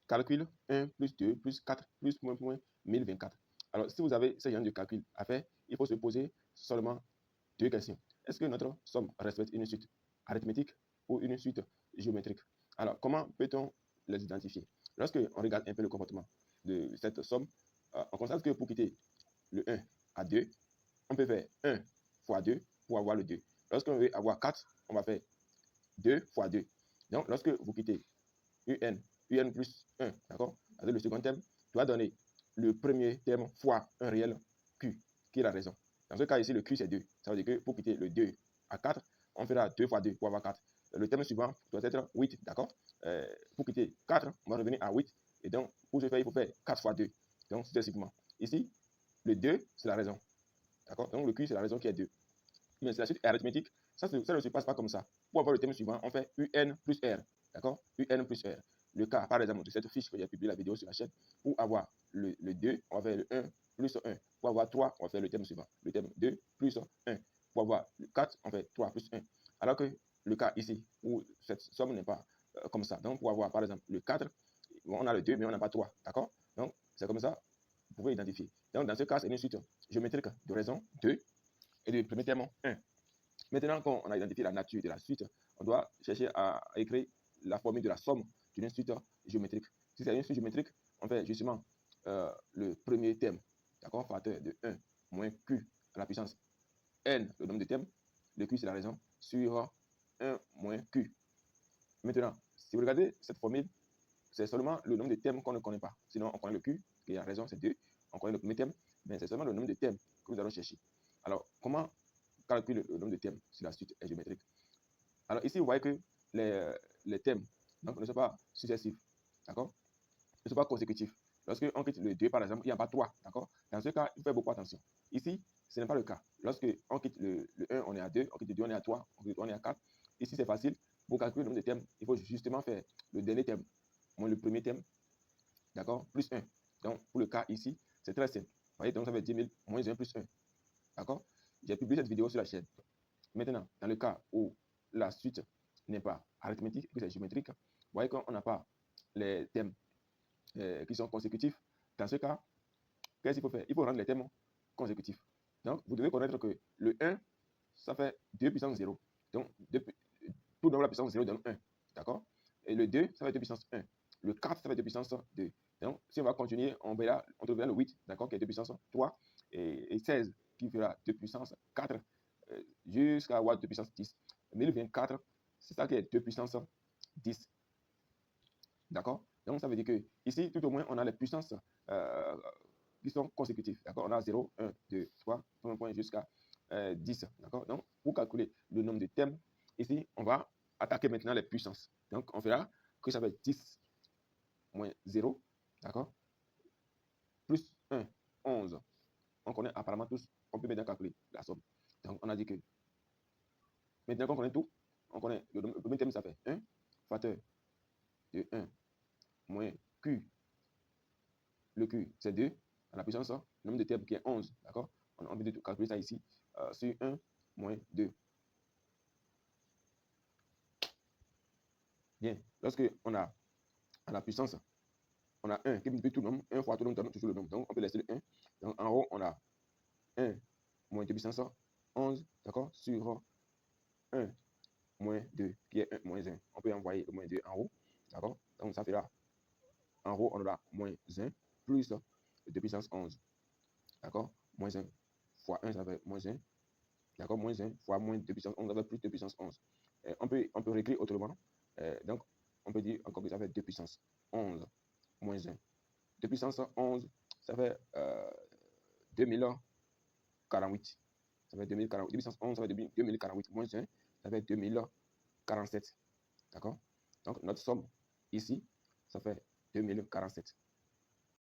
calcule 1 plus 2 plus 4 plus moins moins 1024. Alors, si vous avez ce genre de calcul à faire, il faut se poser seulement deux questions. Est-ce que notre somme respecte une suite arithmétique ou une suite géométrique? Alors, comment peut-on les identifier? Lorsque on regarde un peu le comportement de cette somme, on constate que pour quitter le 1 à 2, on peut faire 1 fois 2 pour avoir le 2. Lorsqu'on veut avoir 4, on va faire 2 fois 2. Donc, lorsque vous quittez un plus 1, d'accord, avec le second terme, doit donner le premier terme fois un réel q, qui est la raison. Dans ce cas ici, le q c'est 2. Ça veut dire que pour quitter le 2 à 4, on fera 2 fois 2 pour avoir 4. Le terme suivant doit être 8, d'accord. Pour quitter 4, on va revenir à 8. Et donc, pour ce faire, il faut faire 4 fois 2. Donc, successivement. Ici, le 2, c'est la raison. D'accord. Donc, le q, c'est la raison qui est 2. Mais c'est la suite arithmétique. Ça ne se passe pas comme ça. Pour avoir le terme suivant, on fait un plus r. D'accord. Un plus r. Le cas, par exemple, de cette fiche que j'ai publié la vidéo sur la chaîne, pour avoir le 2, on va faire le 1 plus 1. Pour avoir 3, on va faire le terme suivant. Le terme 2 plus 1. Pour avoir le 4, on fait 3 plus 1. Alors que le cas ici, où cette somme n'est pas comme ça. Donc, pour avoir, par exemple, le 4, on a le 2, mais on n'a pas 3. D'accord. Donc, c'est comme ça, vous pouvez identifier. Donc, dans ce cas, c'est une suite géométrique de raison 2 et du premier terme 1. Maintenant qu'on a identifié la nature de la suite, on doit chercher à écrire la formule de la somme d'une suite géométrique. Si c'est une suite géométrique, on fait justement le premier terme, d'accord, facteur de 1 moins q à la puissance n, le nombre de termes, le q c'est la raison, sur 1 moins q. Maintenant, si vous regardez cette formule, c'est seulement le nombre de termes qu'on ne connaît pas. Sinon, on connaît le q, qui est la raison, c'est 2. On connaît le premier terme, mais c'est seulement le nombre de termes que nous allons chercher. Alors, comment calculer le nombre de termes si la suite est géométrique? Alors, ici, vous voyez que les termes donc, ne sont pas successifs, d'accord? Ne sont pas consécutifs. Lorsqu'on quitte le 2, par exemple, il n'y a pas 3, d'accord? Dans ce cas, il faut faire beaucoup attention. Ici, ce n'est pas le cas. Lorsqu'on quitte le 1, on est à 2, on quitte le 2, on est à 3, on est à 4. Ici, c'est facile. Pour calculer le nombre de termes, il faut justement faire le dernier terme moins le premier terme, d'accord, plus 1. Donc, pour le cas ici, c'est très simple. Vous voyez, donc ça fait 10 000 moins 1 plus 1, d'accord? J'ai publié cette vidéo sur la chaîne. Maintenant, dans le cas où la suite n'est pas arithmétique, que c'est géométrique, vous voyez qu'on n'a pas les thèmes qui sont consécutifs. Dans ce cas, qu'est-ce qu'il faut faire? Il faut rendre les thèmes consécutifs. Donc, vous devez connaître que le 1, ça fait 2 puissance 0. Donc, tout nombre la puissance 0 donne 1. D'accord? Et le 2, ça fait 2 puissance 1. Le 4, ça fait 2 puissance 2. Donc, si on va continuer, on trouvera le 8, d'accord, qui est 2 puissance 3, et 16, qui fera 2 puissance 4, jusqu'à avoir 2 puissance 10. 1024, c'est ça qui est 2 puissance 10. D'accord? Donc, ça veut dire que ici, tout au moins, on a les puissances qui sont consécutives. D'accord? On a 0, 1, 2, 3, point jusqu'à 10. D'accord? Donc, pour calculer le nombre de termes, ici, on va attaquer maintenant les puissances. Donc, on verra que ça va être 10 moins 0. D'accord? Plus 1, 11. On connaît apparemment tous, on peut maintenant calculer la somme. Donc, on a dit que maintenant qu'on connaît tout, on connaît le premier terme, ça fait 1 facteur de 1 moins q. Le q, c'est 2 à la puissance, le nombre de termes qui est 11. D'accord? On peut calculer ça ici sur 1 moins 2. Bien, lorsque on a à la puissance, on a 1 qui multiplie tout le nombre, 1 fois tout le nombre donne toujours le nombre. Donc, on peut laisser le 1. Donc, en haut, on a 1 moins 2 puissance 11, d'accord, sur 1 moins 2, qui est 1 moins 1. On peut envoyer le moins 2 en haut, d'accord? Donc, ça fera, en haut, on aura moins 1 plus 2 puissance 11, d'accord? Moins 1 fois 1, ça fait moins 1. D'accord, moins 1 fois moins 2 puissance 11, ça fait plus 2 puissance 11. On peut réécrire autrement. Donc, on peut dire encore que ça fait 2 puissance 11 moins 1. 2 puissance 11, ça fait 2048. Ça fait 2048. 2 puissance 11, ça fait 2048 moins 1, ça fait 2047. D'accord? Donc, notre somme ici, ça fait 2047.